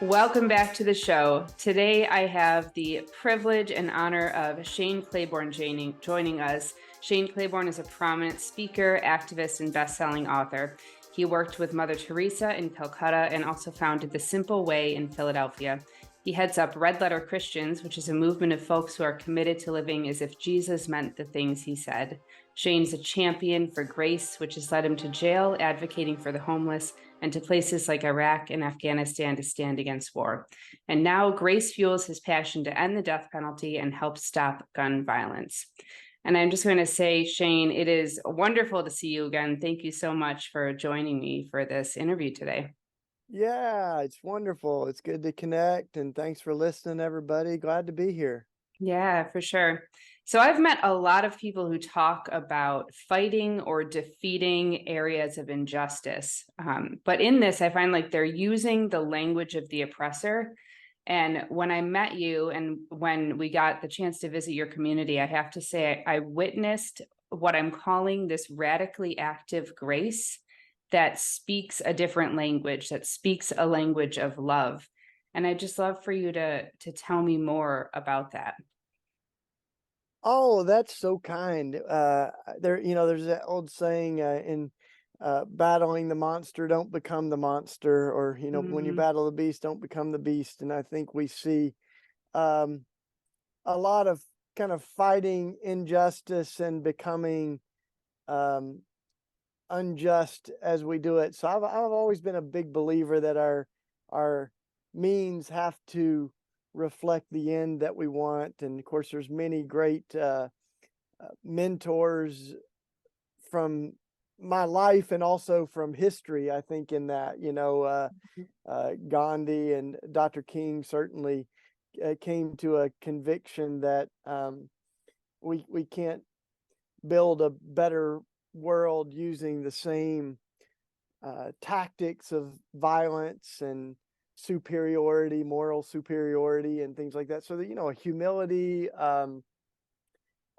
Welcome back to the show. Today I have the privilege and honor of Shane Claiborne joining us. Shane Claiborne is a prominent speaker, activist, and best-selling author. He worked with Mother Teresa in Calcutta and also founded The Simple Way in Philadelphia. He heads up Red Letter Christians, which is a movement of folks who are committed to living as if Jesus meant the things he said. Shane's a champion for grace, which has led him to jail, advocating for the homeless, and to places like Iraq and Afghanistan to stand against war. And now grace fuels his passion to end the death penalty and help stop gun violence. And I'm just going to say, Shane, it is wonderful to see you again. Thank you so much for joining me for this interview today. Yeah, it's wonderful. It's good to connect, and thanks for listening, everybody. Glad to be here. Yeah, for sure. So I've met a lot of people who talk about fighting or defeating areas of injustice. But in this, I find like they're using the language of the oppressor. And when I met you and when we got the chance to visit your community, I have to say I witnessed what I'm calling this radically active grace that speaks a different language, that speaks a language of love. And I'd just love for you to tell me more about that. Oh, that's so kind. There's that old saying in battling the monster, don't become the monster, or when you Mm, battle the beast, don't become the beast. And I think we see um, a lot of kind of fighting injustice and becoming um, unjust as we do it. So I've always been a big believer that our means have to reflect the end that we want. And of course, there's many great mentors from my life and also from history. I think in that, Gandhi and Dr. King certainly came to a conviction that we can't build a better world using the same tactics of violence and superiority, moral superiority, and things like that. So that, a humility, a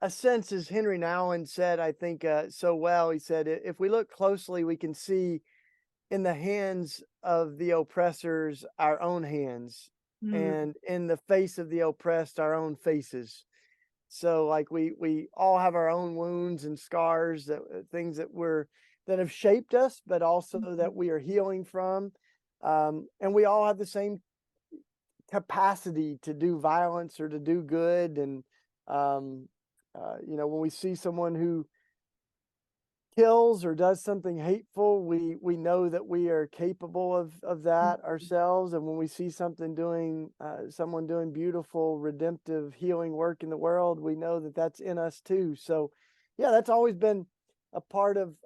sense, as Henry Nouwen said, I think so well, he said, if we look closely, we can see in the hands of the oppressors our own hands, mm, and in the face of the oppressed our own faces. So like we all have our own wounds and scars, that things that have shaped us, but also that we are healing from. And we all have the same capacity to do violence or to do good. And when we see someone who kills or does something hateful, we know that we are capable of that ourselves. And when we see someone doing beautiful, redemptive, healing work in the world, we know that that's in us too. So yeah, that's always been a part of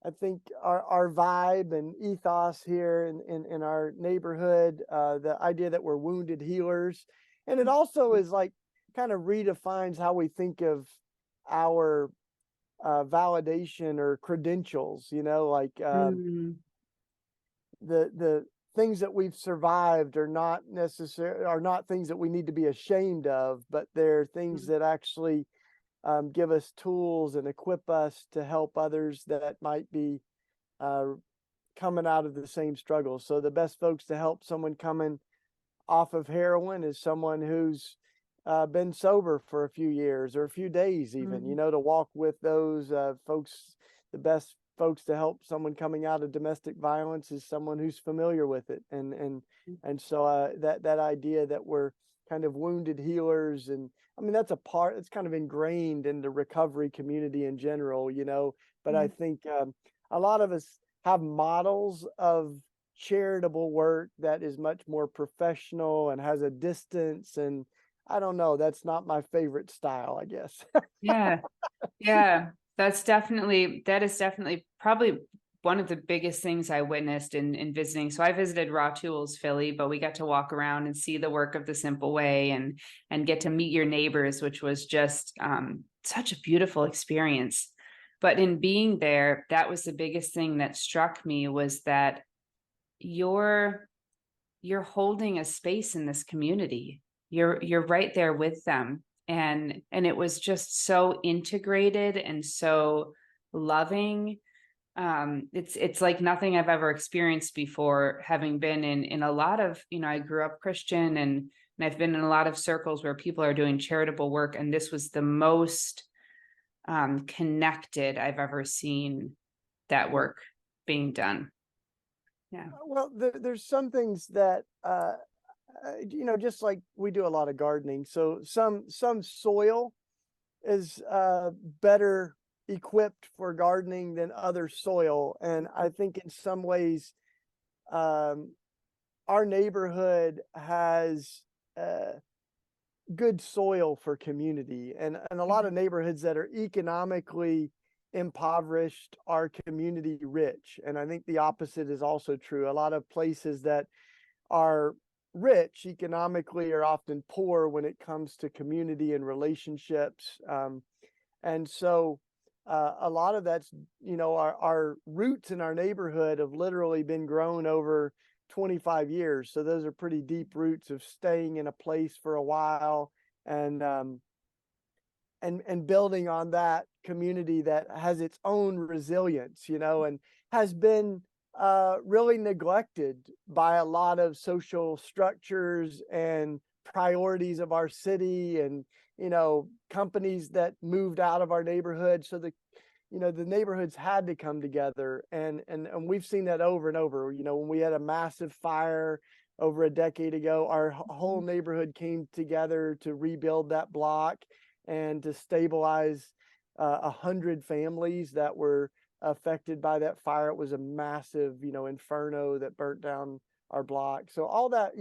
I think our vibe and ethos here in our neighborhood, the idea that we're wounded healers. And it also is like kind of redefines how we think of our validation or credentials, like mm, the things that we've survived are not things that we need to be ashamed of, but they're things that actually give us tools and equip us to help others that might be coming out of the same struggle. So the best folks to help someone coming off of heroin is someone who's been sober for a few years or a few days, even, mm, to walk with those folks. The best folks to help someone coming out of domestic violence is someone who's familiar with it. And so that idea that we're kind of wounded healers, and I mean, it's kind of ingrained in the recovery community in general, but I mm. think a lot of us have models of charitable work that is much more professional and has a distance, and I don't know, that's not my favorite style, I guess. Yeah, yeah, that is definitely probably one of the biggest things I witnessed in visiting. So I visited RAWtools Philly, but we got to walk around and see the work of the Simple Way and get to meet your neighbors, which was just such a beautiful experience. But in being there, that was the biggest thing that struck me, was that you're holding a space in this community. You're right there with them. And it was just so integrated and so loving. It's like nothing I've ever experienced before, having been in a lot of, I grew up Christian, and I've been in a lot of circles where people are doing charitable work, and this was the most connected I've ever seen that Yeah. work being done. Yeah. Well, there's some things that, just like we do a lot of gardening. So some soil is better equipped for gardening than other soil. And I think in some ways, um, our neighborhood has good soil for community, and a lot of neighborhoods that are economically impoverished are community rich. And I think the opposite is also true. A lot of places that are rich economically are often poor when it comes to community and relationships. And so a lot of that's, our roots in our neighborhood have literally been grown over 25 years. So those are pretty deep roots of staying in a place for a while, and and building on that community that has its own resilience, and has been really neglected by a lot of social structures and priorities of our city, and companies that moved out of our neighborhood. So the neighborhoods had to come together, and we've seen that over and over. When we had a massive fire over a decade ago, our whole neighborhood came together to rebuild that block and to stabilize 100 families that were affected by that fire. It was a massive, inferno that burnt down our block. So all that,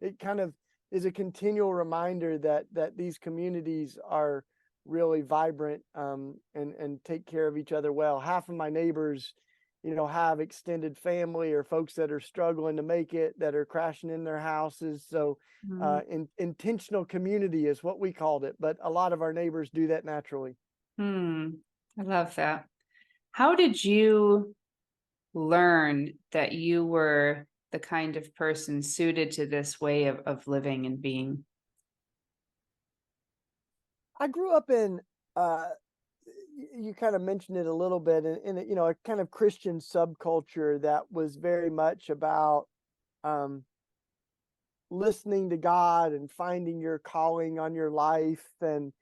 it kind of is a continual reminder that these communities are really vibrant, and take care of each other well. Half of my neighbors, have extended family or folks that are struggling to make it, that are crashing in their houses. So Mhm. intentional community is what we called it, but a lot of our neighbors do that naturally. Hmm. I love that. How did you learn that you were the kind of person suited to this way of living and being? I grew up in, you kind of mentioned it a little bit, in a kind of Christian subculture that was very much about um, listening to God and finding your calling on your life. And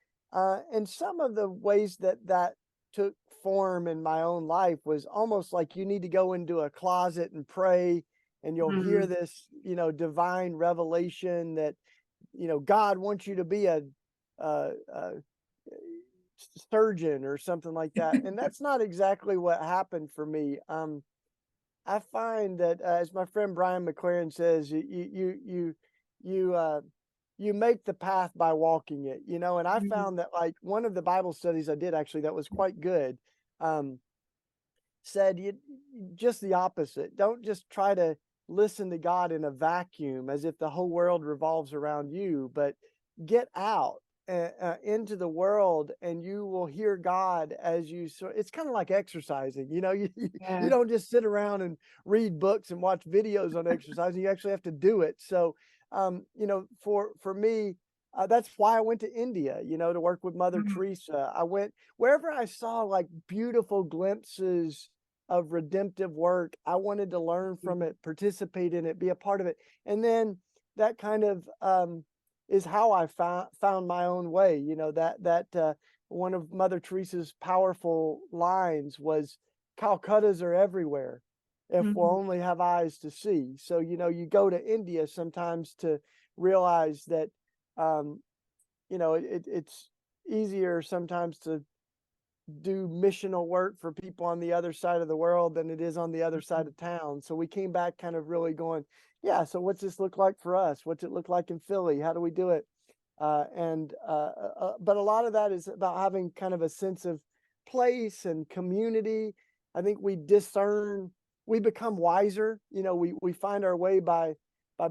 some of the ways that took form in my own life was almost like you need to go into a closet and pray, and you'll hear Mhm. this, divine revelation that, God wants you to be a surgeon or something like that. And that's not exactly what happened for me. I find that, as my friend Brian McLaren says, you you make the path by walking it. And I Mhm. found that, like, one of the Bible studies I did actually that was quite good, um, said you just the opposite. Don't just try to listen to God in a vacuum as if the whole world revolves around you, but get out into the world, and you will hear God as you. So it's kind of like exercising. You Yeah. don't just sit around and read books and watch videos on exercising. You actually have to do it. So, for me. That's why I went to India, to work with Mother Mhm. Teresa. I went wherever I saw like beautiful glimpses of redemptive work. I wanted to learn from it, participate in it, be a part of it. And then that kind of is how I found my own way. That one of Mother Teresa's powerful lines was, "Calcuttas are everywhere if we'll Mhm. only have eyes to see." So you go to India sometimes to realize that, um, it's easier sometimes to do missional work for people on the other side of the world than it is on the other side of town. So we came back kind of really going, yeah, so what's this look like for us? What's it look like in Philly? How do we do it? But a lot of that is about having kind of a sense of place and community. I think we become wiser. We find our way by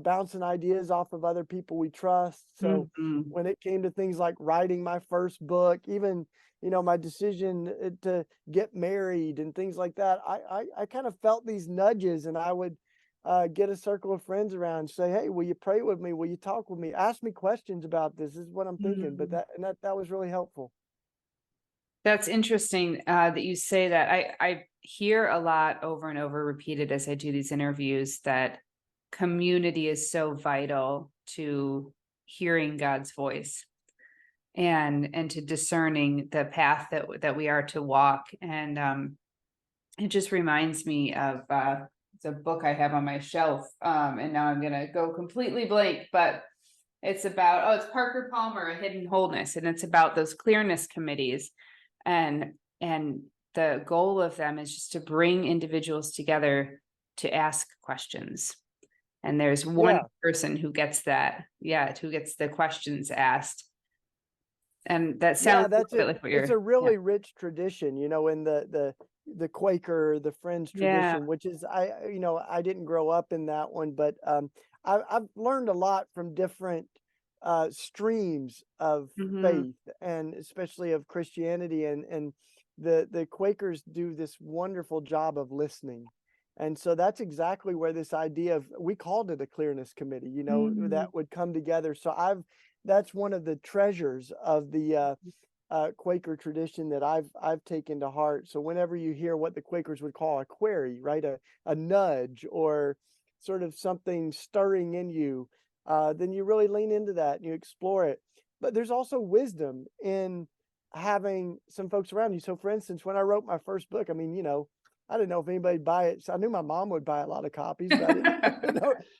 bouncing ideas off of other people we trust. So Mhm. when it came to things like writing my first book, even, my decision to get married and things like that, I kind of felt these nudges, and I would get a circle of friends around and say, "Hey, will you pray with me? Will you talk with me? Ask me questions about this. This is what I'm thinking." But Mhm. that was really helpful. That's interesting that you say that. I hear a lot over and over repeated as I do these interviews that community is so vital to hearing God's voice and to discerning the path that we are to walk. And it just reminds me of it's a book I have on my shelf, and now I'm gonna go completely blank, but it's about, it's Parker Palmer, A Hidden Wholeness, and it's about those clearness committees, and the goal of them is just to bring individuals together to ask questions. And there's one Yeah. person who gets that, who gets the questions asked. And that sounds Yeah, a little that's bit like what it's you're, a yeah. really rich tradition, in the Quaker, the Friends Yeah. tradition, which is I didn't grow up in that one, but I've learned a lot from different streams of Hmm. faith, and especially of Christianity, and the Quakers do this wonderful job of listening. And so that's exactly where this idea of, we called it a clearness committee, Hmm. that would come together. So that's one of the treasures of the Quaker tradition that I've taken to heart. So whenever you hear what the Quakers would call a query, right, a nudge, or sort of something stirring in you, then you really lean into that and you explore it. But there's also wisdom in having some folks around you. So for instance, when I wrote my first book, I mean, I didn't know if anybody'd buy it. So I knew my mom would buy a lot of copies, but I didn't,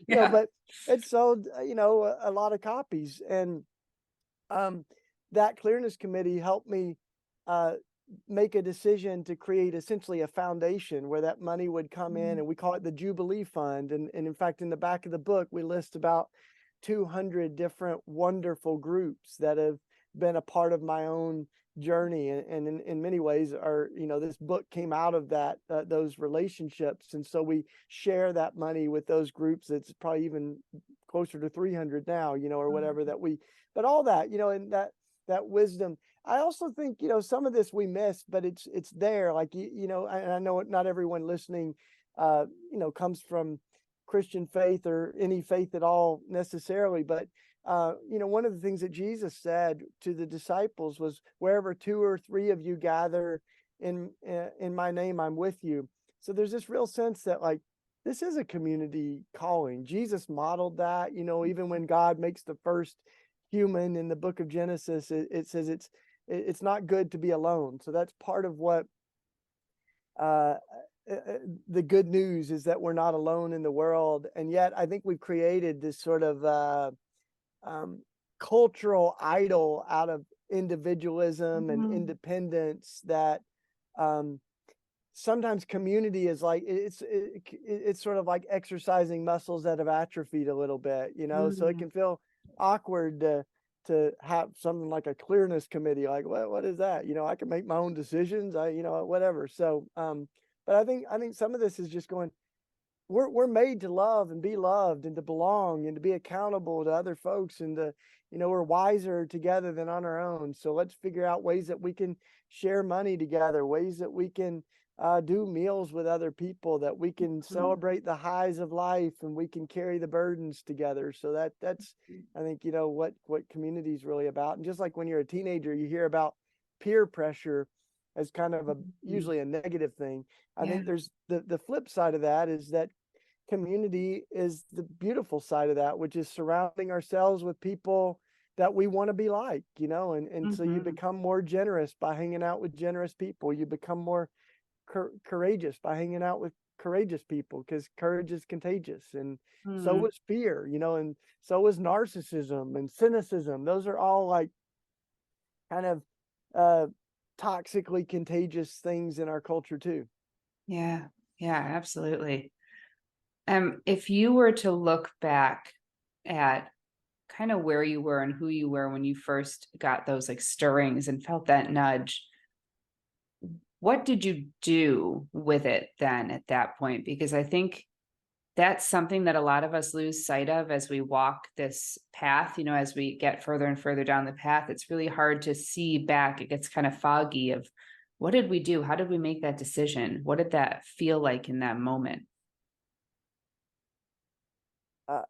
Yeah. but it sold, a lot of copies. And um, that clearness committee helped me uh, make a decision to create essentially a foundation where that money would come in, and we call it the Jubilee Fund. And in fact, in the back of the book, we list about 200 different wonderful groups that have been a part of my own journey, and in many ways are, this book came out of that, those relationships. And so we share that money with those groups. It's probably even closer to 300 now, or whatever, that we, but all that, and that wisdom. I also think, some of this we miss, but it's there. Like, and I know not everyone listening, comes from Christian faith or any faith at all necessarily, but one of the things that Jesus said to the disciples was, "Wherever two or three of you gather in my name, I'm with you." So there's this real sense that, like, this is a community calling. Jesus modeled that, even when God makes the first human in the book of Genesis, it says it's not good to be alone. So that's part of what uh, the good news is, that we're not alone in the world. And yet I think we've created this sort of um, cultural idol out of individualism and Mhm. independence, that um, sometimes community is like, it's sort of like exercising muscles that have atrophied a little bit, so it Mhm. can feel awkward to have something like a clearness committee. Like, what is that? I can make my own decisions, whatever. So but I think some of this is just going, we're made to love and be loved, and to belong, and to be accountable to other folks, and to, we're wiser together than on our own. So let's figure out ways that we can share money together, ways that we can do meals with other people, that we can Mhm. celebrate the highs of life, and we can carry the burdens together. So that's, I think, what community is really about. And just like when you're a teenager, you hear about peer pressure as kind of Mhm. usually a negative thing. I Yeah. think there's the flip side of that, is that community is the beautiful side of that, which is surrounding ourselves with people that we want to be like, and so you Mhm. become more generous by hanging out with generous people. You become more courageous by hanging out with courageous people, because courage is contagious. And so Mhm. is fear, and so is narcissism and cynicism. Those are all like kind of uh toxically contagious things in our culture too. Yeah. Yeah, absolutely. If you were to look back at kind of where you were and who you were when you first got those like stirrings and felt that nudge, what did you do with it then at that point? Because I think that's something that a lot of us lose sight of as we walk this path, as we get further and further down the path. It's really hard to see back. It gets kind of foggy of, what did we do? How did we make that decision? What did that feel like in that moment? uh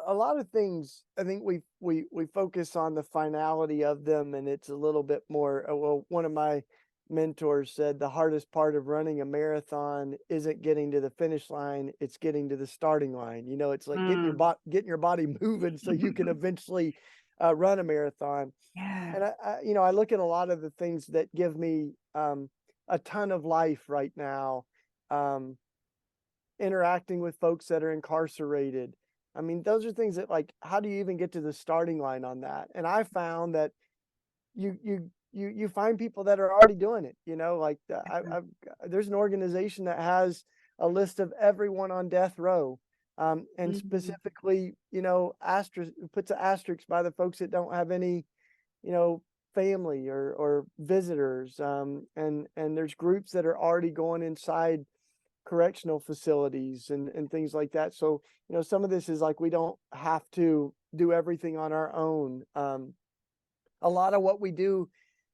a lot of things, I think we focus on the finality of them, and it's a little bit more, well, one of my mentors said the hardest part of running a marathon isn't getting to the finish line, it's getting to the starting line. You know, it's like Mm. getting your body moving so you can eventually run a marathon. Yeah. And you know, I look at a lot of the things that give me a ton of life right now. Um, Interacting with folks that are incarcerated. I mean, those are things that, like, how do you even get to the starting line on that? And I found that you find people that are already doing it. You know, like there's an organization that has a list of everyone on death row, and Mhm. specifically, you know, puts an asterisk by the folks that don't have any, you know, family or visitors. And there's groups that are already going inside correctional facilities and things like that. So, you know, some of this is like we don't have to do everything on our own. A lot of what we do,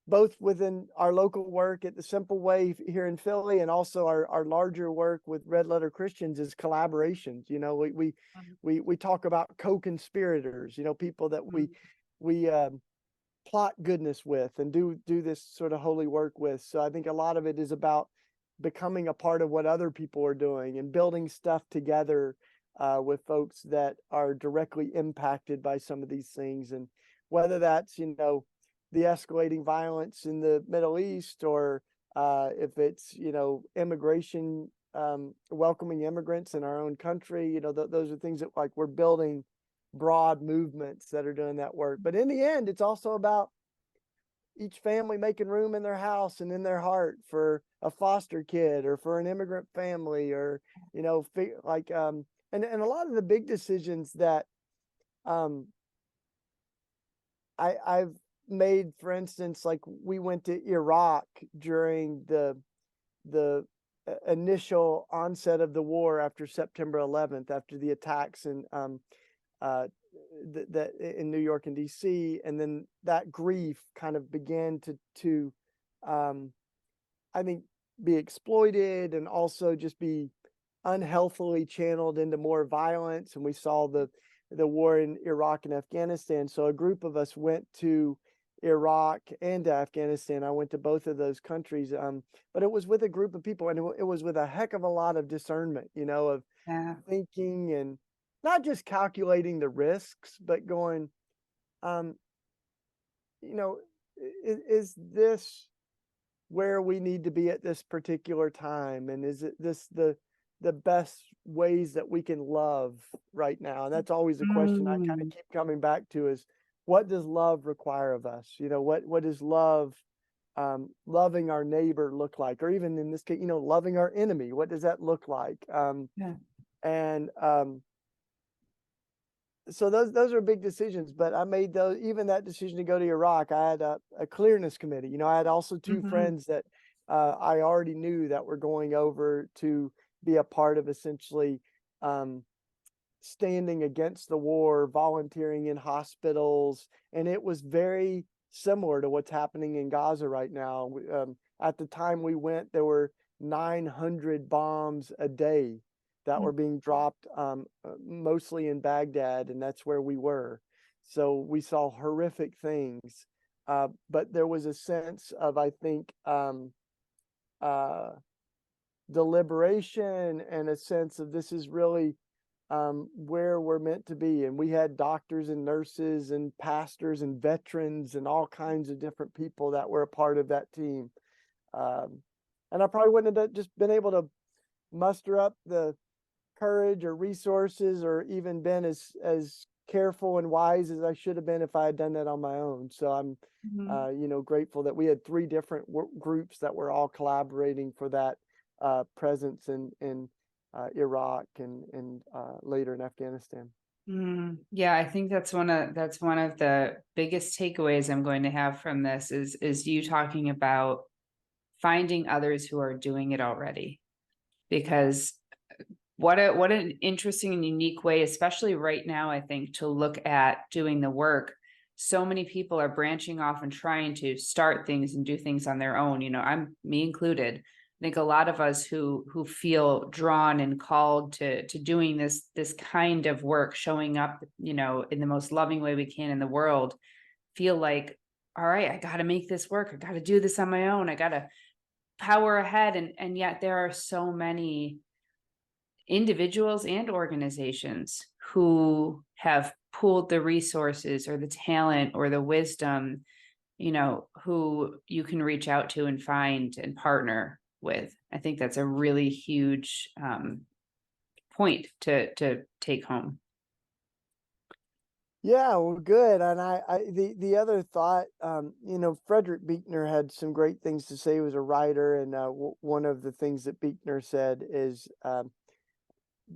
both within our local work at the Simple Way here in Philly, and also our larger work with Red Letter Christians, is collaborations. You know, we talk about co-conspirators. You know, people that Mhm. we plot goodness with and do this sort of holy work with. So I think a lot of it is about becoming a part of what other people are doing and building stuff together with folks that are directly impacted by some of these things. And whether that's, you know, the escalating violence in the Middle East, or if it's, you know, immigration, welcoming immigrants in our own country, you know, those are things that, like, we're building broad movements that are doing that work. But in the end, it's also about each family making room in their house and in their heart for a foster kid or for an immigrant family, or, you know, and a lot of the big decisions that um I've made, for instance, like we went to Iraq during the initial onset of the war after September 11th, after the attacks uh, that in New York and DC, and then that grief kind of began to um, I think, be exploited and also just be unhealthily channeled into more violence. And we saw the war in Iraq and Afghanistan. So a group of us went to Iraq and to Afghanistan. I went to both of those countries, but it was with a group of people, and it was with a heck of a lot of discernment, you know, of Yeah. thinking and not just calculating the risks, but going, um, you know, is this where we need to be at this particular time, and is it this the best ways that we can love right now? And that's always a question I kind of Mm. keep coming back to, is what does love require of us? You know, what does love, loving our neighbor look like? Or even in this case, you know, loving our enemy, what does that look like? Yeah. And So those are big decisions, but I made those, even that decision to go to Iraq. I had a clearness committee. You know, I had also two Mhm. friends that I already knew that were going over to be a part of, essentially, um, standing against the war, volunteering in hospitals, and it was very similar to what's happening in Gaza right now. At the time we went, there were 900 bombs a day that were being dropped, mostly in Baghdad, and that's where we were. So we saw horrific things, but there was a sense of, I think, uh, deliberation, and a sense of this is really where we're meant to be. And we had doctors and nurses and pastors and veterans and all kinds of different people that were a part of that team. Um, and I probably wouldn't have just been able to muster up the courage or resources, or even been as careful and wise as I should have been if I had done that on my own. So I'm, Mhm. you know, grateful that we had three different groups that were all collaborating for that presence in Iraq and later in Afghanistan. Mm. Yeah, I think that's one of the biggest takeaways I'm going to have from this is you talking about finding others who are doing it already. Because what an interesting and unique way, especially right now, I think, to look at doing the work. So many people are branching off and trying to start things and do things on their own. You know, I'm me included. I think a lot of us who feel drawn and called to doing this kind of work, showing up, in the most loving way we can in the world, feel like, all right, I got to make this work. I got to do this on my own. I got to power ahead. And yet there are so many individuals and organizations who have pooled the resources or the talent or the wisdom, who you can reach out to and find and partner with. I think that's a really huge point to take home. Yeah, well, good. And the other thought, Frederick Buechner had some great things to say. He was a writer, and one of the things that Buechner said is,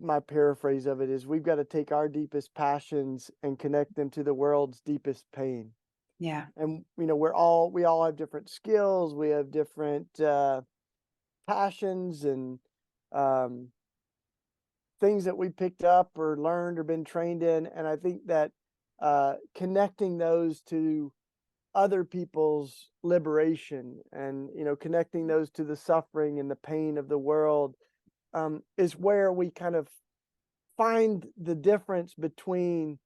my paraphrase of it is, we've got to take our deepest passions and connect them to the world's deepest pain. Yeah. And we all have different skills, we have different passions and things that we picked up or learned or been trained in. And I think that connecting those to other people's liberation and connecting those to the suffering and the pain of the world is where we kind of find the difference between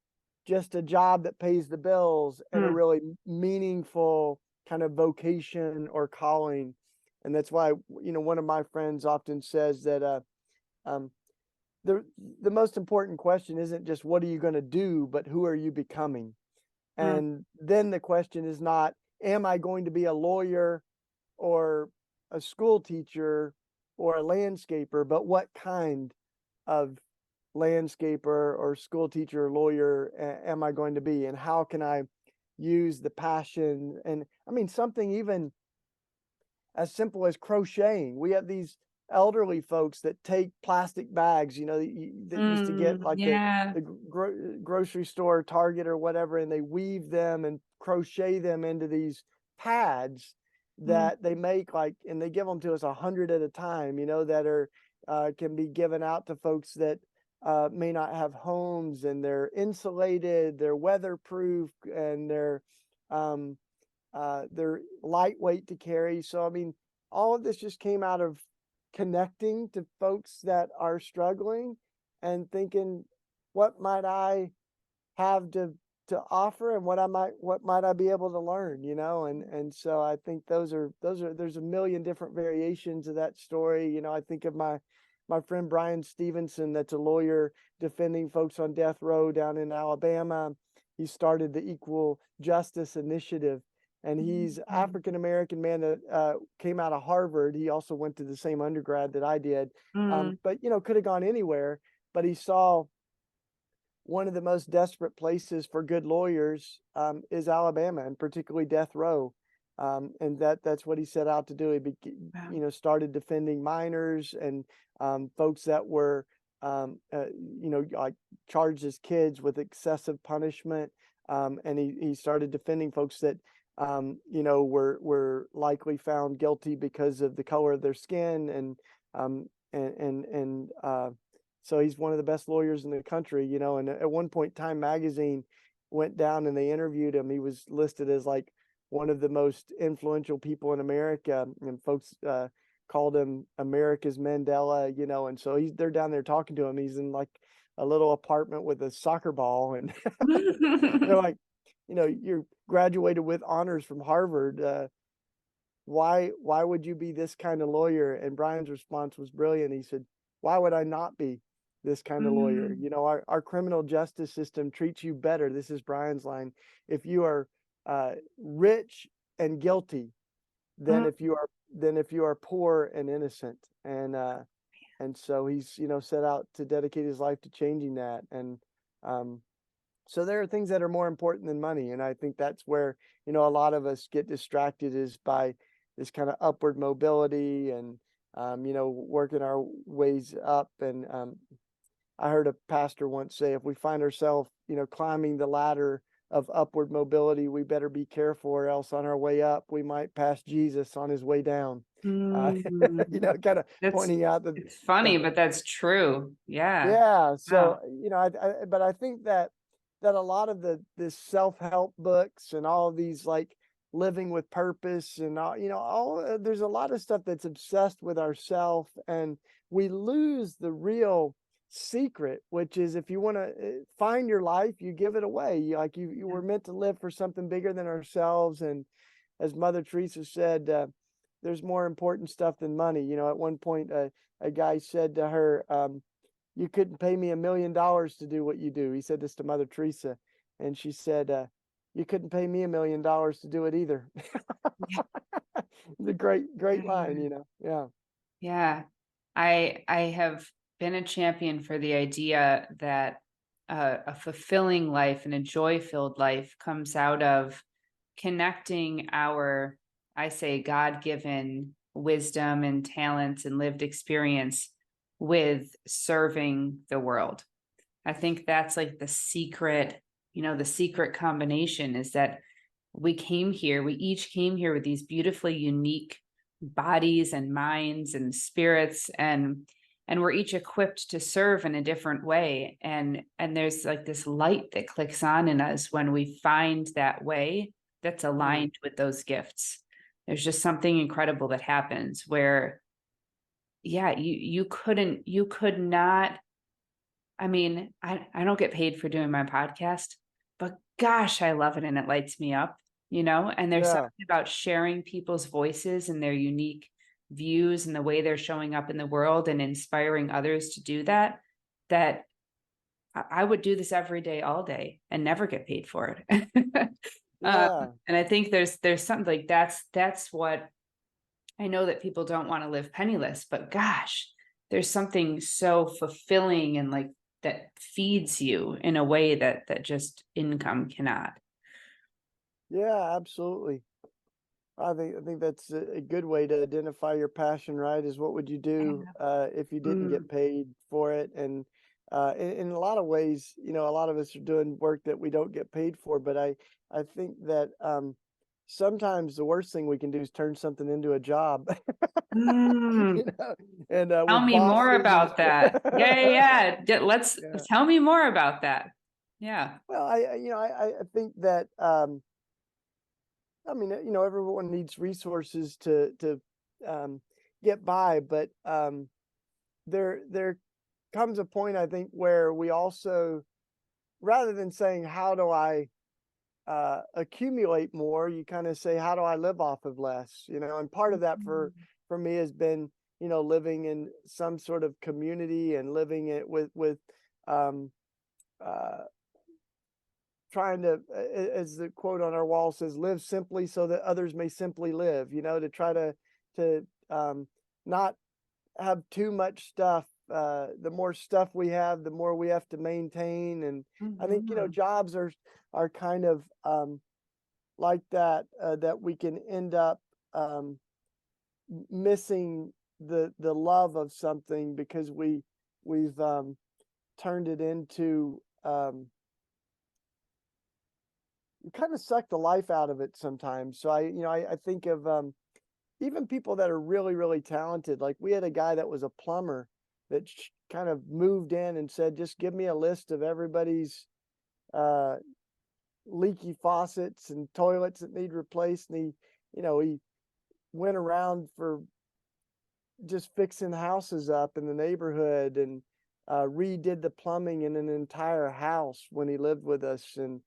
just a job that pays the bills and a really meaningful kind of vocation or calling. And that's why one of my friends often says that the most important question isn't just what are you going to do, but who are you becoming? And then the question is not, am I going to be a lawyer or a school teacher or a landscaper, but what kind of landscaper or school teacher or lawyer am I going to be? And how can I use the passion? And I mean, something even as simple as crocheting. We have these elderly folks that take plastic bags, that used to get like Yeah. the grocery store, Target or whatever, and they weave them and crochet them into these pads that they make, and they give them to us 100 at a time, that are can be given out to folks that may not have homes, and they're insulated, they're weatherproof, and they're lightweight to carry. So I mean, all of this just came out of connecting to folks that are struggling and thinking, what might I have to offer, and what might I be able to learn, and so I think there's a million different variations of that story. I think of my friend Brian Stevenson, that's a lawyer defending folks on death row down in Alabama. He started the Equal Justice Initiative, and he's African American man that came out of Harvard. He also went to the same undergrad that I did, but could have gone anywhere. But he saw one of the most desperate places for good lawyers is Alabama, and particularly death row. And that's what he set out to do. He started defending minors and folks that were, like charged as kids with excessive punishment. And he started defending folks that, were likely found guilty because of the color of their skin. So he's one of the best lawyers in the country, and at one point Time Magazine went down and they interviewed him. He was listed as like one of the most influential people in America, and folks called him America's Mandela, and so they're down there talking to him. He's in like a little apartment with a soccer ball, and they're like, you're graduated with honors from Harvard. Why would you be this kind of lawyer? And Brian's response was brilliant. He said, why would I not be this kind of lawyer? Our criminal justice system treats you better. This is Brian's line. If you are rich and guilty, than if you are poor and innocent. And so he's set out to dedicate his life to changing that. And so there are things that are more important than money, and I think that's where a lot of us get distracted, is by this kind of upward mobility and working our ways up. And I heard a pastor once say, if we find ourselves climbing the ladder of upward mobility, we better be careful, or else on our way up we might pass Jesus on his way down. Kind of pointing out that it's funny, but that's true. Yeah. So I think that a lot of this self-help books and all of these, like, living with purpose and all, there's a lot of stuff that's obsessed with ourself, and we lose the real secret, which is if you want to find your life, you give it away. You Yeah. were meant to live for something bigger than ourselves. And as Mother Teresa said, there's more important stuff than money. At one point, a guy said to her, you couldn't pay me $1 million to do what you do. He said this to Mother Teresa, and she said, you couldn't pay me $1 million to do it either. The great line, Yeah. Yeah. Yeah. I have been a champion for the idea that a fulfilling life and a joy-filled life comes out of connecting our, I say, God-given wisdom and talents and lived experience with serving the world. I think that's like the secret, the secret combination is that we each came here with these beautifully unique bodies and minds and spirits, and we're each equipped to serve in a different way. And there's like this light that clicks on in us when we find that way that's Mm. aligned with those gifts. There's just something incredible that happens where, yeah, you could not. I mean, I don't get paid for doing my podcast, but gosh, I love it and it lights me up, and there's Yeah. something about sharing people's voices and their unique views and the way they're showing up in the world and inspiring others to do that, that I would do this every day, all day, and never get paid for it. Yeah. And I think there's something like that's what I know, that people don't want to live penniless, but gosh, there's something so fulfilling and like that feeds you in a way that just income cannot. Yeah, absolutely. I think that's a good way to identify your passion, right? Is what would you do if you didn't Mm. get paid for it? And in a lot of ways, a lot of us are doing work that we don't get paid for. But I think that sometimes the worst thing we can do is turn something into a job, Mm. you know, and Tell with me more bosses and about that. Yeah, let's yeah. tell me more about that. Yeah. Well, I think that I mean, everyone needs resources to um, get by, but there comes a point, I think, where we also, rather than saying how do I accumulate more, you kind of say how do I live off of less, and part of that for me has been, living in some sort of community and living it with um, uh, trying to, as the quote on our wall says, live simply so that others may simply live, to try to not have too much stuff. The more stuff we have, the more we have to maintain. And I think, Mhm. jobs are kind of like that, that we can end up um, missing the love of something because we've turned it into kind of suck the life out of it sometimes. So I think of even people that are really, really talented. Like we had a guy that was a plumber that kind of moved in and said, just give me a list of everybody's uh, leaky faucets and toilets that need replaced. And he went around for just fixing houses up in the neighborhood and redid the plumbing in an entire house when he lived with us. And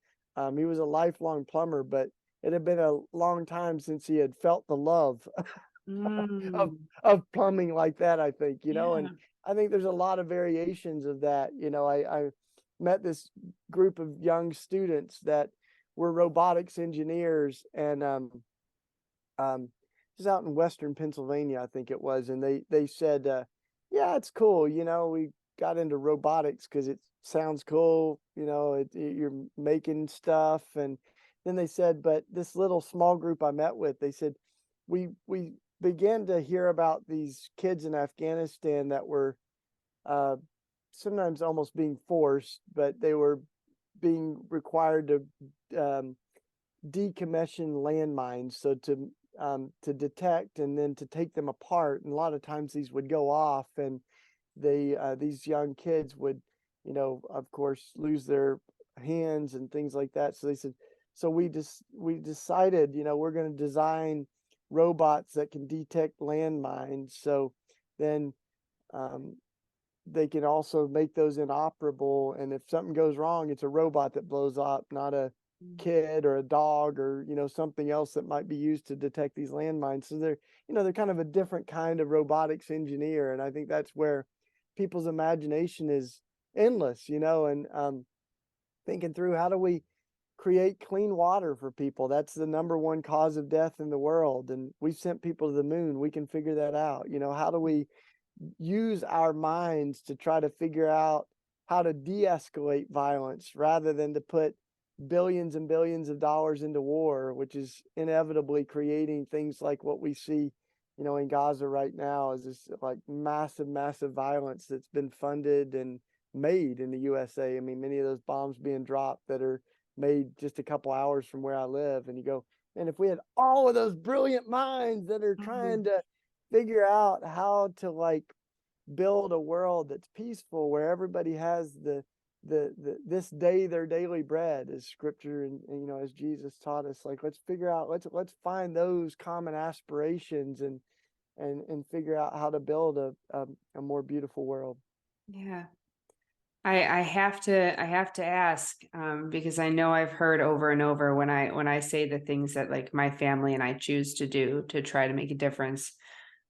he was a lifelong plumber, but it had been a long time since he had felt the love of Mm. plumbing like that, I think, and Yeah. I think there's a lot of variations of that. I met this group of young students that were robotics engineers, and um, just out in Western Pennsylvania, I think it was, and they said, "Yeah, it's cool. We got into robotics because it sounds cool. You're making stuff." And then they said, "But this little small group I met with, they said, we began to hear about these kids in Afghanistan that were uh, sometimes almost being forced, but they were being required to decommission landmines, so to detect and then to take them apart. And a lot of times these would go off, and these young kids would, of course, lose their hands and things like that. So they said, So we decided, we're going to design robots that can detect landmines. So then um, they can also make those inoperable. And if something goes wrong, it's a robot that blows up, not a kid or a dog or, something else that might be used to detect these landmines. So they're kind of a different kind of robotics engineer. And I think that's where people's imagination is endless, and thinking through how do we create clean water for people. That's the number one cause of death in the world. And we've sent people to the moon. We can figure that out. How do we use our minds to try to figure out how to de-escalate violence rather than to put billions and billions of dollars into war, which is inevitably creating things like what we see, in Gaza right now, is this like massive, massive violence that's been funded and made in the USA. I mean, many of those bombs being dropped that are made just a couple hours from where I live. And you go, and if we had all of those brilliant minds that are trying to figure out how to like build a world that's peaceful, where everybody has the this day their daily bread, as scripture and as Jesus taught us, like let's figure out, let's find those common aspirations and figure out how to build a more beautiful world. Yeah. I have to ask, because I know I've heard over and over when I say the things that like my family and I choose to do to try to make a difference.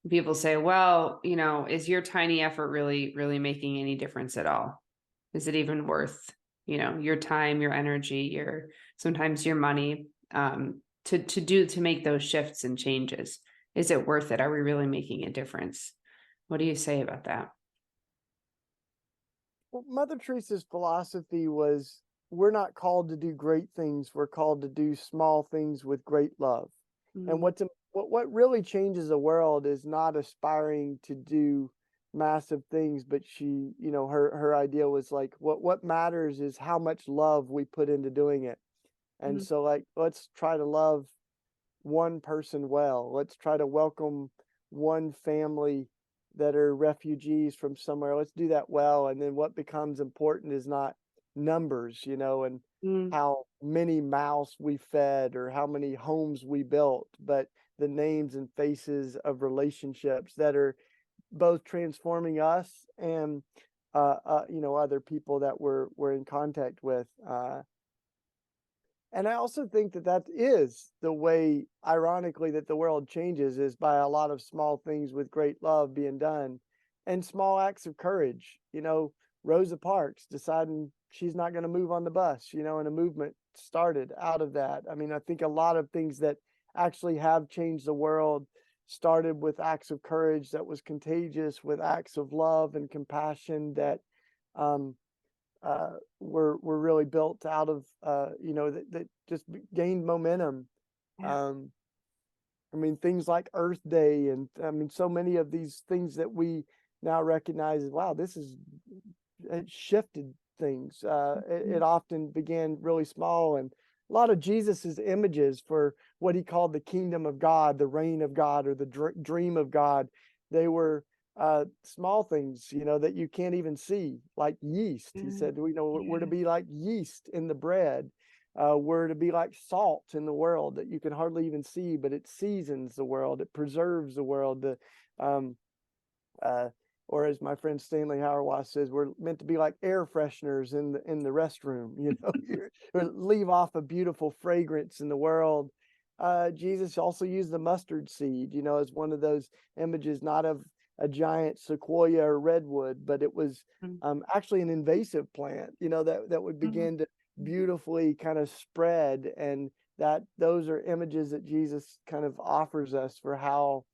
People say, well, is your tiny effort really making any difference at all? Is it even worth, your time, your energy, sometimes your money, to make those shifts and changes? Is it worth it? Are we really making a difference? What do you say about that? Well, Mother Teresa's philosophy was, we're not called to do great things, we're called to do small things with great love. And Mm, what really changes the world is not aspiring to do massive things, but she, her idea was like, what matters is how much love we put into doing it. And mm, so like, let's try to love one person well. Let's try to welcome one family that are refugees from somewhere. Let's do that well. And then what becomes important is not numbers, and mm. how many mouths we fed or how many homes we built, but the names and faces of relationships that are both transforming us and other people that we're in contact with. And I also think that that is the way, ironically, that the world changes, is by a lot of small things with great love being done and small acts of courage. Rosa Parks deciding she's not going to move on the bus, and a movement started out of that. I mean, I think a lot of things that actually have changed the world started with acts of courage that was contagious, with acts of love and compassion that um, were really built out of that just gained momentum. Yeah. Um, I mean, things like Earth Day, and I mean, so many of these things that we now recognize as, wow, it shifted things. It often began really small, and a lot of Jesus's images for what he called the kingdom of God, the reign of God, or the dream of God, they were small things, that you can't even see, like yeast. He said, we're to Yeah. be like yeast in the bread. We're to be like salt in the world that you can hardly even see, but it seasons the world, it preserves the world. Um, uh, or as my friend Stanley Hauerwas says, we're meant to be like air fresheners in the restroom. Leave off a beautiful fragrance in the world. Jesus also used the mustard seed, as one of those images, not of a giant sequoia or redwood, but it was Mm, actually an invasive plant, that would mhm. begin to beautifully kind of spread, and that those are images that Jesus kind of offers us for how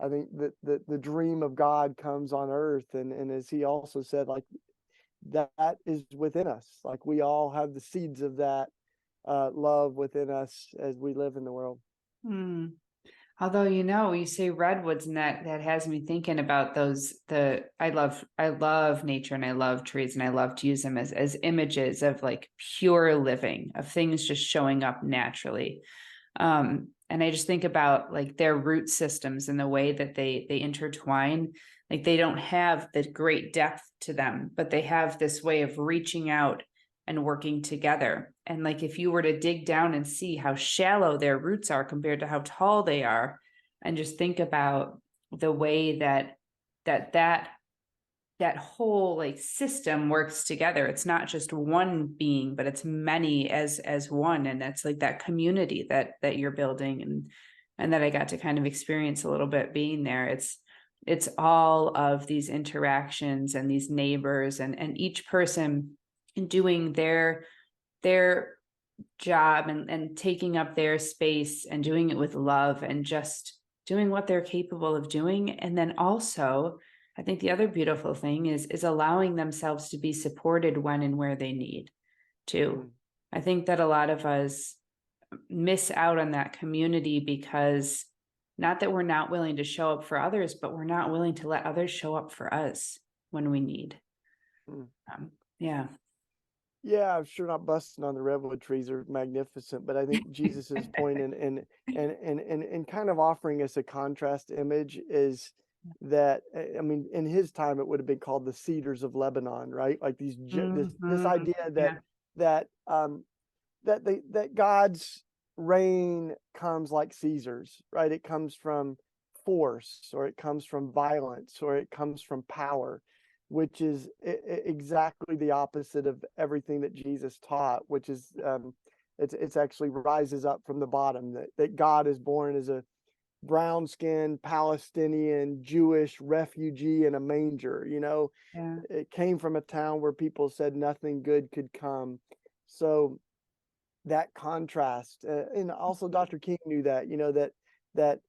I think that the dream of God comes on earth. And as he also said, like that is within us. Like we all have the seeds of that love within us as we live in the world. Mm. Although, you say redwoods, and that has me thinking about I love nature, and I love trees, and I love to use them as images of like pure living, of things just showing up naturally. And I just think about like their root systems and the way that they intertwine. Like they don't have the great depth to them, but they have this way of reaching out and working together. And like, if you were to dig down and see how shallow their roots are compared to how tall they are, and just think about the way that whole like system works together. It's not just one being, but it's many as one. And that's like that community that you're building, and that I got to kind of experience a little bit being there. It's all of these interactions and these neighbors, and each person doing their job, and taking up their space and doing it with love, and just doing what they're capable of doing. And then also, I think the other beautiful thing is allowing themselves to be supported when and where they need to. I think that a lot of us miss out on that community because, not that we're not willing to show up for others, but we're not willing to let others show up for us when we need. Yeah. Yeah, I'm sure not busting on the redwood trees are magnificent, but I think Jesus's point and kind of offering us a contrast image is that, I mean, in his time it would have been called the cedars of Lebanon, right? Like this idea that Yeah. that God's reign comes like Caesar's, right? It comes from force, or it comes from violence, or it comes from power, which is exactly the opposite of everything that Jesus taught, which is it's actually rises up from the bottom, that God is born as a brown-skinned Palestinian Jewish refugee in a manger. Yeah. It came from a town where people said nothing good could come. So that contrast, and also Dr. King knew that, that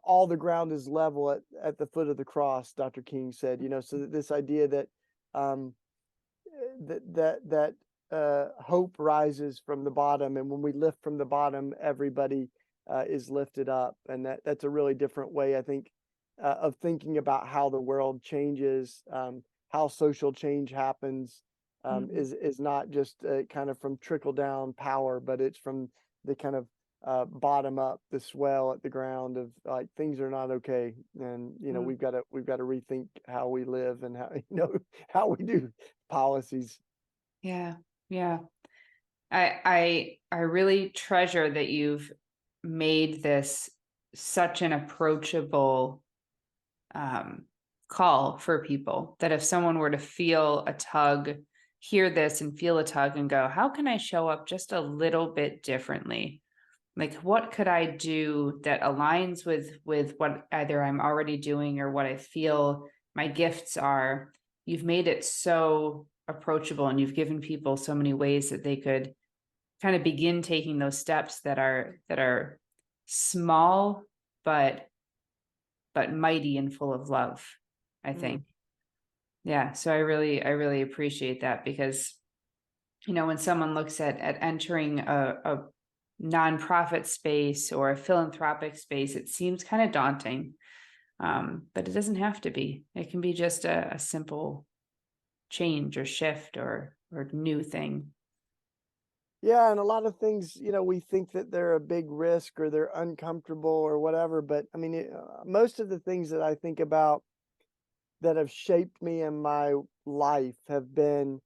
all the ground is level at the foot of the cross. Dr. King said, so that this idea that um, hope rises from the bottom, and when we lift from the bottom, everybody is lifted up, and that's a really different way, I think, of thinking about how the world changes, how social change happens. Is not just kind of from trickle down power, but it's from the kind of bottom up, the swell at the ground of like things are not okay, and we've got to rethink how we live and how how we do policies. Yeah. Yeah. I really treasure that you've made this such an approachable call for people, that if someone were to feel a tug, hear this and feel a tug and go, how can I show up just a little bit differently? Like, what could I do that aligns with what either I'm already doing or what I feel my gifts are? You've made it so approachable, and you've given people so many ways that they could kind of begin taking those steps that are small but mighty and full of love, I think. Yeah, so I really appreciate that, because when someone looks at entering a nonprofit space or a philanthropic space, it seems kind of daunting, but it doesn't have to be. It can be just a simple change or shift or new thing. Yeah, and a lot of things, we think that they're a big risk or they're uncomfortable or whatever, but I mean, most of the things that I think about that have shaped me in my life have been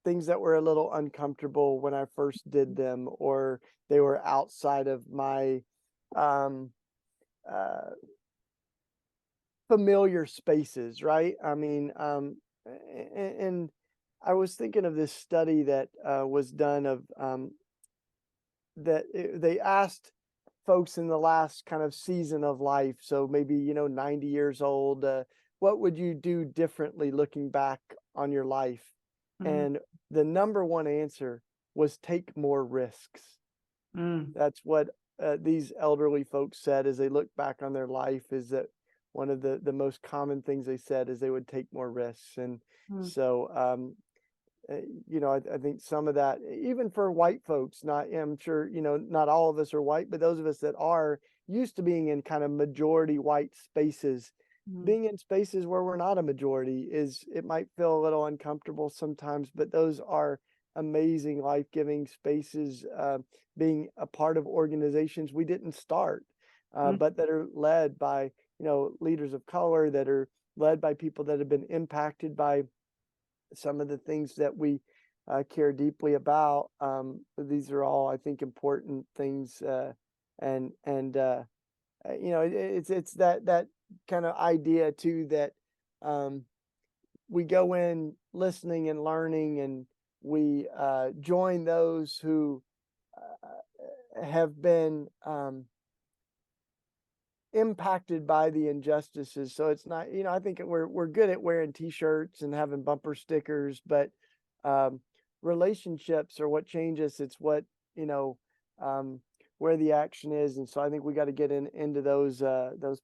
things that were a little uncomfortable when I first did them, or they were outside of my um, uh, familiar spaces, right? I mean, and I was thinking of this study that was done of they asked folks in the last kind of season of life, so maybe 90 years old, what would you do differently looking back on your life? Mm, And the number one answer was take more risks. mm, That's what these elderly folks said as they look back on their life, is that one of the most common things they said is they would take more risks. And mm, so I think some of that, even for white folks, not, I'm sure, not all of us are white, but those of us that are used to being in kind of majority white spaces, mm, being in spaces where we're not a majority, it might feel a little uncomfortable sometimes, but those are amazing, life-giving spaces, being a part of organizations we didn't start, mm, but that are led by, leaders of color, that are led by people that have been impacted by some of the things that we care deeply about. These are all, I think, important things, it's that kind of idea too, that we go in listening and learning, and we join those who have been impacted by the injustices. So it's not, I think we're good at wearing t-shirts and having bumper stickers, but relationships are what change us. It's what, where the action is. And so I think we got to get into those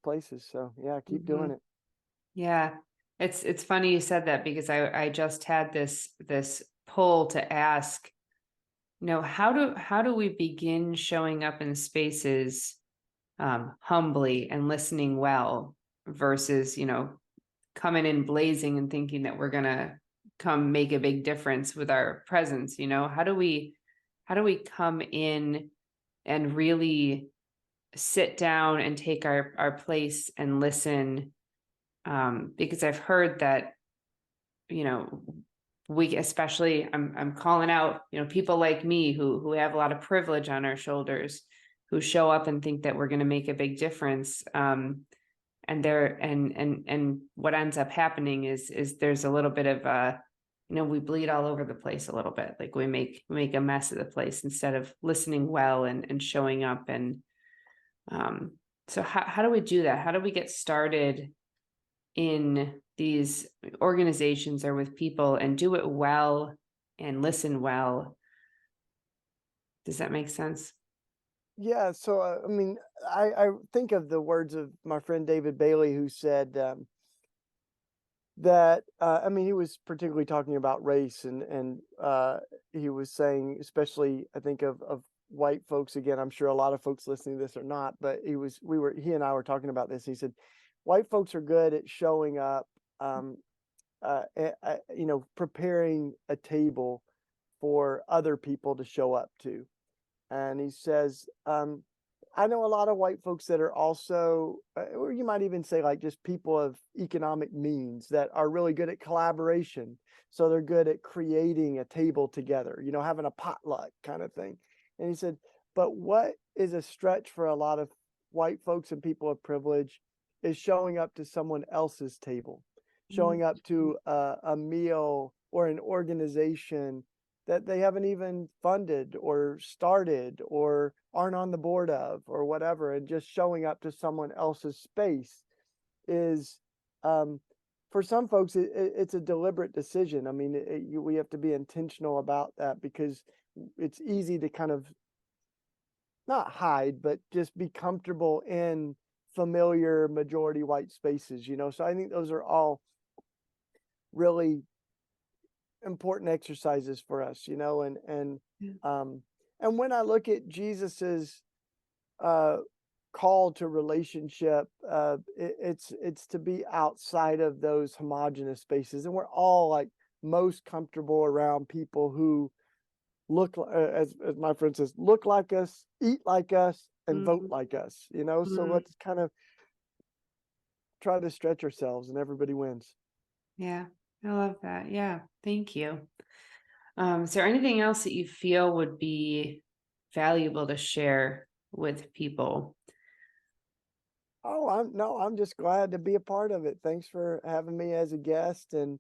places. So yeah, keep doing it. Yeah. It's funny you said that, because I just had this poll to ask, how do we begin showing up in spaces humbly and listening well, versus, coming in blazing and thinking that we're gonna come make a big difference with our presence. How do we come in and really sit down and take our place and listen? Because I've heard that, we, especially, I'm calling out, people like me who have a lot of privilege on our shoulders, who show up and think that we're going to make a big difference. And what ends up happening is there's a little bit of we bleed all over the place a little bit. Like we make a mess of the place instead of listening well and showing up. And so how do we do that? How do we get started in these organizations or with people and do it well and listen well? Does that make sense? Yeah. So, I think of the words of my friend David Bailey, who said that, he was particularly talking about race, and he was saying, especially, I think of white folks. Again, I'm sure a lot of folks listening to this are not, but he and I were talking about this. He said, white folks are good at showing up, preparing a table for other people to show up to. And he says, I know a lot of white folks that are also, or you might even say, like, just people of economic means that are really good at collaboration. So they're good at creating a table together, having a potluck kind of thing. And he said, but what is a stretch for a lot of white folks and people of privilege is showing up to someone else's table, showing up to a meal or an organization that they haven't even funded or started or aren't on the board of or whatever, and just showing up to someone else's space is, for some folks, it's a deliberate decision. We have to be intentional about that, because it's easy to kind of not hide, but just be comfortable in familiar majority white spaces, So I think those are all really important exercises for us, and when I look at Jesus's call to relationship, it's to be outside of those homogenous spaces, and we're all, like, most comfortable around people who look, as my friend says, look like us, eat like us, and vote like us, So let's kind of try to stretch ourselves, and everybody wins. Yeah, I love that. Yeah, thank you. Is there anything else that you feel would be valuable to share with people? Oh, I'm just glad to be a part of it. Thanks for having me as a guest. And,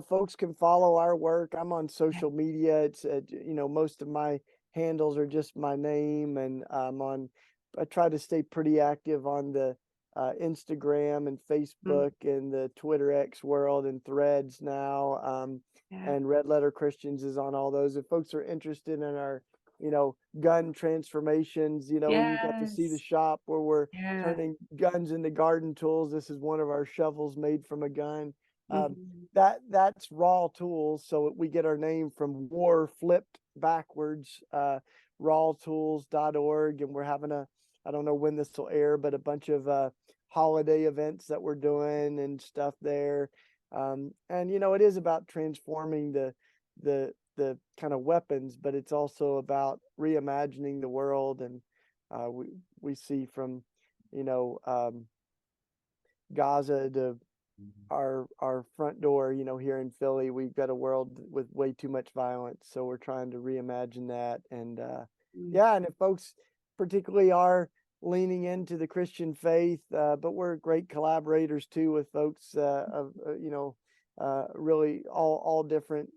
folks can follow our work. I'm on social media. It's, most of my handles are just my name, and I try to stay pretty active on the Instagram and Facebook and the Twitter X world and Threads now. And Red Letter Christians is on all those. If folks are interested in our, gun transformations, you got to see the shop where we're turning guns into garden tools. This is one of our shovels made from a gun. That's RAWtools. So we get our name from war flipped backwards, rawtools.org. And we're having I don't know when this will air, but a bunch of holiday events that we're doing and stuff there. And it is about transforming the kind of weapons, but it's also about reimagining the world. And we see from Gaza to our front door, here in Philly, we've got a world with way too much violence. So we're trying to reimagine that. And Mm. yeah, and if folks particularly are leaning into the Christian faith, but we're great collaborators too with folks of really all different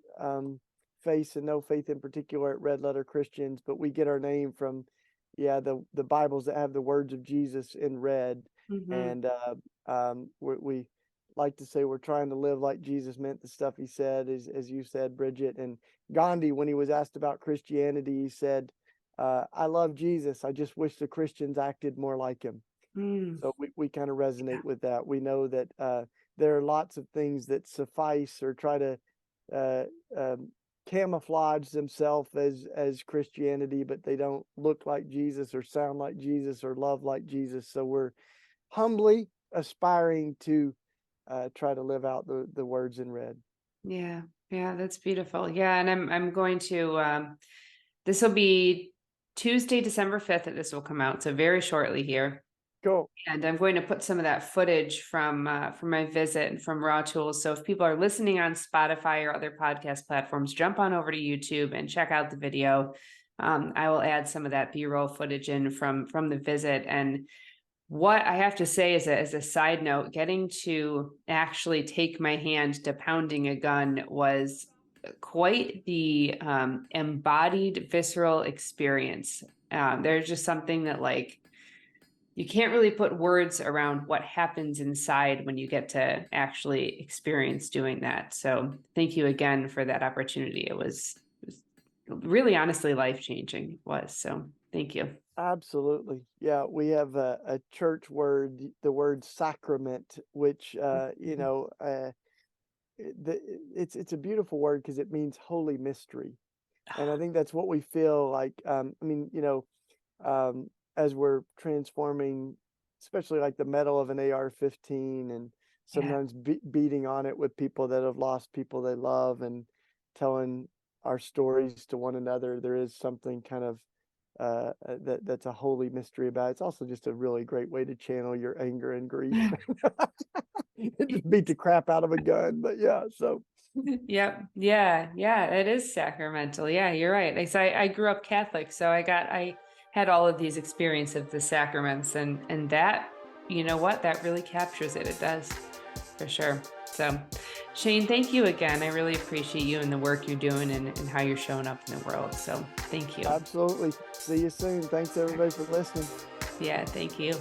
faiths and no faith in particular at Red Letter Christians. But we get our name from the Bibles that have the words of Jesus in red, Mhm. and we like to say we're trying to live like Jesus meant the stuff he said, as you said, Bridget. And Gandhi, when he was asked about Christianity, he said, I love Jesus. I just wish the Christians acted more like him. Mm. So we kind of resonate Yeah. with that. We know that there are lots of things that suffice or try to uh, camouflage themselves as Christianity, but they don't look like Jesus or sound like Jesus or love like Jesus. So we're humbly aspiring to try to live out the words in red. Yeah. Yeah, that's beautiful. Yeah, and I'm going to this will be Tuesday, December 5th that this will come out, so very shortly here. Cool. And I'm going to put some of that footage from my visit and from Raw Tools. So if people are listening on Spotify or other podcast platforms, jump on over to YouTube and check out the video. I will add some of that B-roll footage in from the visit. And what I have to say as a side note, getting to actually take my hand to pounding a gun was quite the embodied, visceral experience. There's just something that like you can't really put words around what happens inside when you get to actually experience doing that. So thank you again for that opportunity. It was really honestly life-changing. It was. So thank you. Absolutely. Yeah, we have a church word, the word sacrament, which it's a beautiful word because it means holy mystery. And I think that's what we feel like. Um, as we're transforming, especially like the metal of an AR-15, and Yeah. sometimes beating on it with people that have lost people they love, and telling our stories to one another. There is something kind of that's a holy mystery about it. It's also just a really great way to channel your anger and grief. Just beat the crap out of a gun, but yeah. So Yep. Yeah. Yeah. It is sacramental. Yeah, you're right. I grew up Catholic, so I had all of these experiences of the sacraments, and that, you know what, that really captures it. It does, for sure. So, Shane, thank you again. I really appreciate you and the work you're doing and how you're showing up in the world. So, thank you. absolutely. See you soon. Thanks everybody for listening. Yeah, thank you.